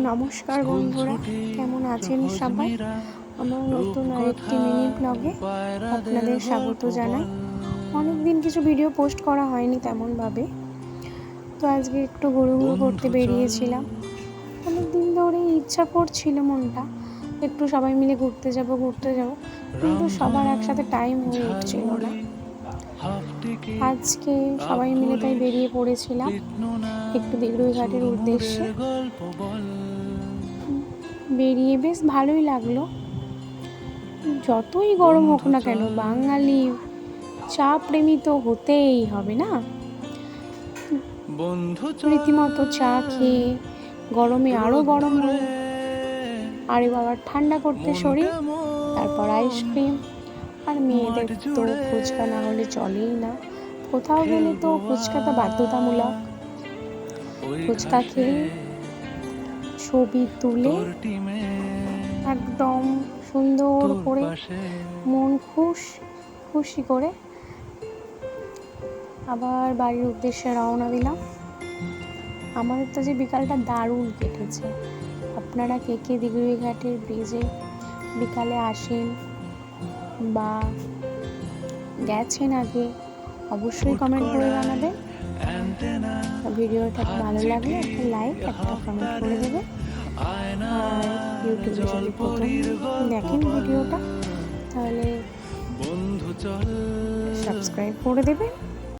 নমস্কার বন্ধুরা, কেমন আছেন সবাই? আমার নতুন আরেকটি মিনি ব্লগে আপনাদের স্বাগত জানাই। অনেকদিন কিছু ভিডিও পোস্ট করা হয়নি তেমনভাবে, তো আজকে একটু ঘুরুঘুরু করতে বেরিয়েছিলাম। অনেকদিন ধরে ইচ্ছা করছিল মনটা একটু সবাই মিলে ঘুরতে যাব, কিন্তু সবার একসাথে টাইম হয়ে উঠছিল না। আজকে সবাই মিলে তাই বেরিয়ে পড়েছিলাম একটু দিঘড়ি ঘাটের উদ্দেশ্যে। বেরিয়ে বেশ ভালোই লাগলো। যতই গরম হোক না কেন, বাঙালি চা প্রেমী তো হতেই হবে না। রীতিমতো চা খেয়ে গরমে আরো গরম হয়ে আরে বাবা ঠান্ডা করতে শরীর, তারপর আইসক্রিম। আর মেয়েদের তো ফুচকা না হলে চলেই না, কোথাও গেলে তো ফুচকাটা বাধ্যতামূলক। ফুচকা খেয়ে ছবি তুলে একদম সুন্দর করে মন খুশি করে আবার বাড়ির উদ্দেশ্যে রওনা দিলাম। আমাদের তো যে বিকালটা দারুণ কেটেছে। আপনারা কে কে দিঘড়ি ঘাটের ব্রিজে বিকালে আসেন বা গেছেন আগে, অবশ্যই কমেন্ট করে জানাবেন। ভিডিওটা ভালো লাগলে একটা লাইক, একটা কমেন্ট করে দেবেন। আর ইউটিউবে যদি প্রথম দেখেন ভিডিওটা, তাহলে সাবস্ক্রাইব করে দেবেন।